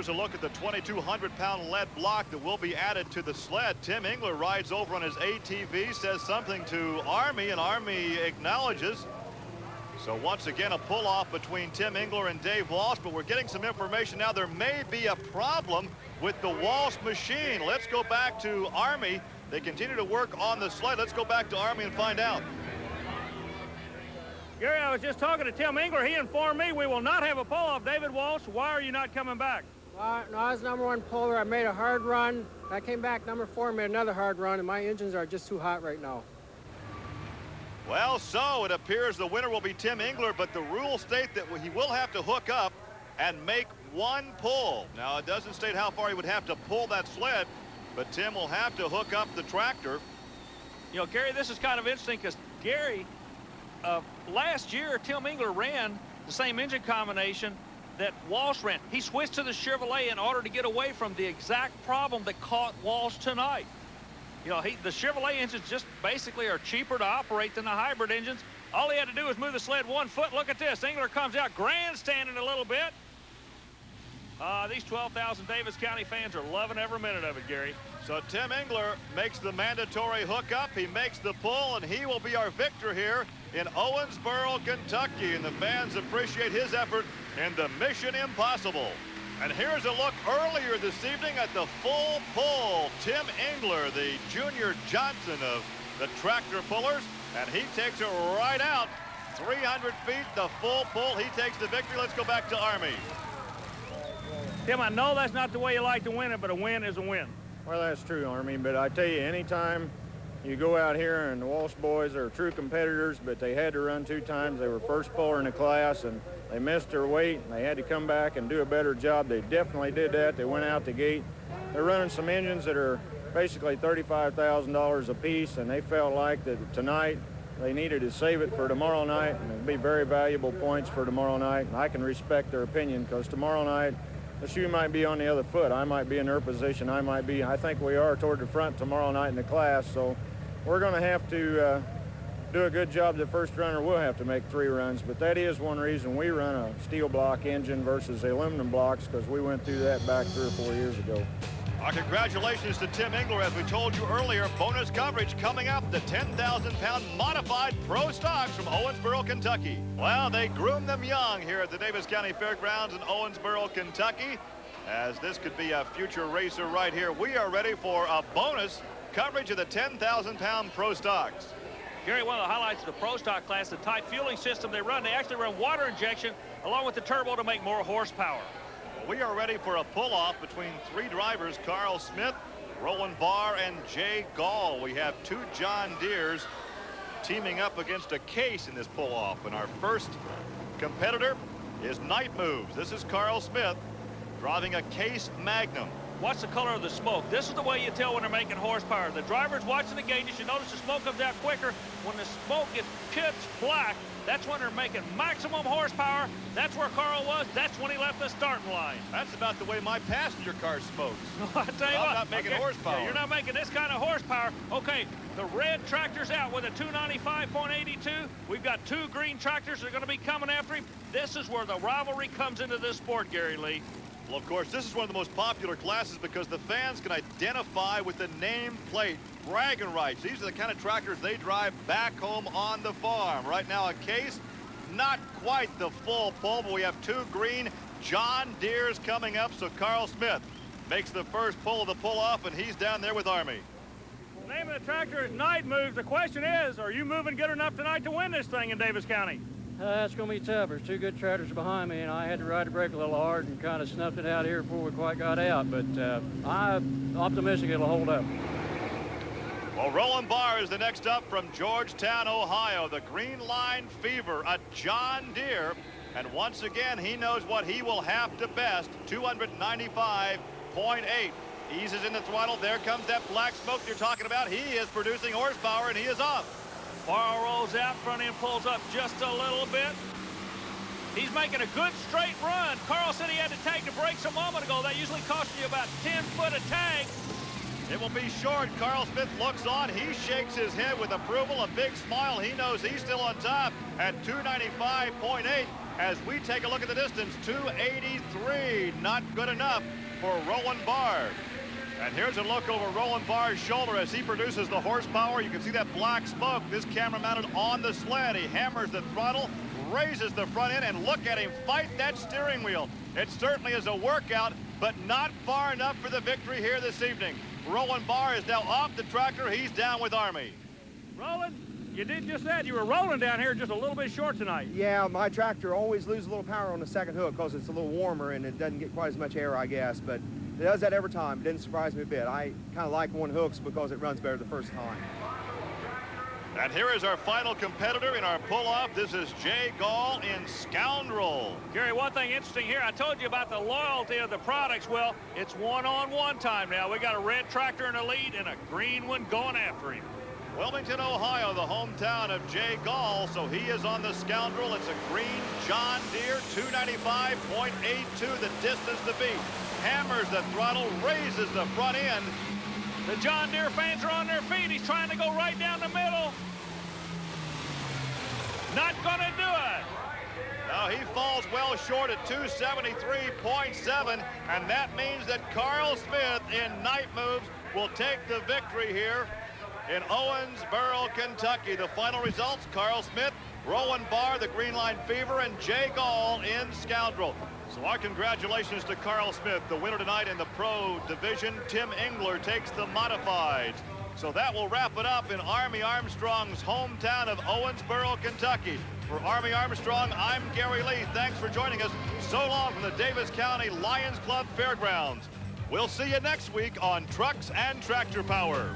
here's a look at the 2,200-pound lead block that will be added to the sled. Tim Engler rides over on his ATV, says something to Army, and Army acknowledges. So once again, a pull-off between Tim Engler and Dave Walsh, but we're getting some information now. There may be a problem with the Walsh machine. Let's go back to Army. They continue to work on the sled. Let's go back to Army and find out. Gary, I was just talking to Tim Engler. He informed me we will not have a pull-off. David Walsh, why are you not coming back? No, I was #1 puller. I made a hard run. I came back #4 and made another hard run, and my engines are just too hot right now. Well, so it appears the winner will be Tim Engler, but the rules state that he will have to hook up and make one pull. Now, it doesn't state how far he would have to pull that sled, but Tim will have to hook up the tractor. You know, Gary, this is kind of interesting because Gary, last year, Tim Engler ran the same engine combination that Walsh ran. He switched to the Chevrolet in order to get away from the exact problem that caught Walsh tonight. You know, the Chevrolet engines just basically are cheaper to operate than the hybrid engines. All he had to do was move the sled 1 foot. Look at this. Engler comes out grandstanding a little bit. These 12,000 Daviess County fans are loving every minute of it, Gary. So Tim Engler makes the mandatory hookup. He makes the pull, and he will be our victor here in Owensboro, Kentucky. And the fans appreciate his effort in the Mission Impossible. And here's a look earlier this evening at the full pull. Tim Engler, the Junior Johnson of the tractor pullers, and he takes it right out. 300 feet, the full pull. He takes the victory. Let's go back to Army. Tim, I know that's not the way you like to win it, but a win is a win. Well, that's true, Army, but I tell you, anytime you go out here, and the Walsh boys are true competitors, but they had to run 2 times. They were first puller in the class, and they missed their weight, and they had to come back and do a better job. They definitely did that. They went out the gate. They're running some engines that are basically $35,000 a piece, and they felt like that tonight they needed to save it for tomorrow night, and it'd be very valuable points for tomorrow night. And I can respect their opinion, because tomorrow night the shoe might be on the other foot. I might be in their position. I think we are toward the front tomorrow night in the class, so we're going to have to do a good job. The first runner will have to make 3 runs, but that is one reason we run a steel block engine versus the aluminum blocks, because we went through that back 3 or 4 years ago. Our congratulations to Tim Engler. As we told you earlier, bonus coverage coming up, the 10,000-pound modified pro stocks from Owensboro, Kentucky. Well, they groomed them young here at the Daviess County Fairgrounds in Owensboro, Kentucky, as this could be a future racer right here. We are ready for a bonus coverage of the 10,000-pound pro stocks. Gary, one of the highlights of the pro stock class, the tight fueling system they run. They actually run water injection along with the turbo to make more horsepower. We are ready for a pull-off between 3 drivers, Carl Smith, Roland Barr, and Jay Gall. We have 2 John Deeres teaming up against a Case in this pull-off. And our first competitor is Night Moves. This is Carl Smith driving a Case Magnum. Watch the color of the smoke. This is the way you tell when they're making horsepower. The driver's watching the gauges. You notice the smoke comes out quicker. When the smoke gets pitch black, that's when they're making maximum horsepower. That's where Carl was. That's when he left the starting line. That's about the way my passenger car smokes. I tell you what, I'm not making horsepower. Yeah, you're not making this kind of horsepower. Okay, the red tractor's out with a 295.82. We've got 2 green tractors that are going to be coming after him. This is where the rivalry comes into this sport, Gary Lee. Well, of course, this is one of the most popular classes because the fans can identify with the nameplate, bragging rights. These are the kind of tractors they drive back home on the farm. Right now, a Case, not quite the full pull, but we have 2 green John Deeres coming up. So Carl Smith makes the first pull of the pull-off, and he's down there with Army. The name of the tractor is Night Moves. The question is, are you moving good enough tonight to win this thing in Daviess County? That's going to be tough. There's 2 good tractors behind me, and I had to ride the brake a little hard and kind of snuffed it out here before we quite got out. But I'm optimistic it'll hold up. Well, Roland Barr is the next up from Georgetown, Ohio. The Green Line Fever, a John Deere. And once again, he knows what he will have to best, 295.8. Eases in the throttle. There comes that black smoke you're talking about. He is producing horsepower, and he is off. Barr rolls out, front end pulls up just a little bit. He's making a good straight run. Carl said he had to tag the brakes a moment ago. That usually costs you about 10 foot a tag. It will be short. Carl Smith looks on. He shakes his head with approval, a big smile. He knows he's still on top at 295.8. as we take a look at the distance. 283, not good enough for Roland Barr. And here's a look over Roland Barr's shoulder as he produces the horsepower. You can see that black smoke. This camera mounted on the sled. He hammers the throttle, raises the front end, and look at him fight that steering wheel. It certainly is a workout, but not far enough for the victory here this evening. Roland Barr is now off the tractor. He's down with Army. Roland, you did just that. You were rolling down here just a little bit short tonight. Yeah, my tractor always loses a little power on the second hook because it's a little warmer and it doesn't get quite as much air, I guess. But it does that every time. It didn't surprise me a bit. I kind of like one hooks because it runs better the first time. And here is our final competitor in our pull-off. This is Jay Gall in Scoundrel. Gary, one thing interesting here, I told you about the loyalty of the products. Well, it's one-on-one time now. We got a red tractor in the lead and a green one going after him. Wilmington, Ohio, the hometown of Jay Gall, so he is on the Scoundrel. It's a green John Deere 295.82, the distance to beat. Hammers the throttle, raises the front end. The John Deere fans are on their feet. He's trying to go right down the middle. Not gonna do it. Now he falls well short at 273.7, and that means that Carl Smith in night moves will take the victory here in Owensboro, Kentucky. The final results: Carl Smith, Roland Barr, the Green Line Fever, and Jay Gall in Scoundrel. So our congratulations to Carl Smith, the winner tonight in the Pro Division. Tim Engler takes the Modifieds. So that will wrap it up in Army Armstrong's hometown of Owensboro, Kentucky. For Army Armstrong, I'm Gary Lee. Thanks for joining us. So long from the Daviess County Lions Club Fairgrounds. We'll see you next week on Trucks and Tractor Power.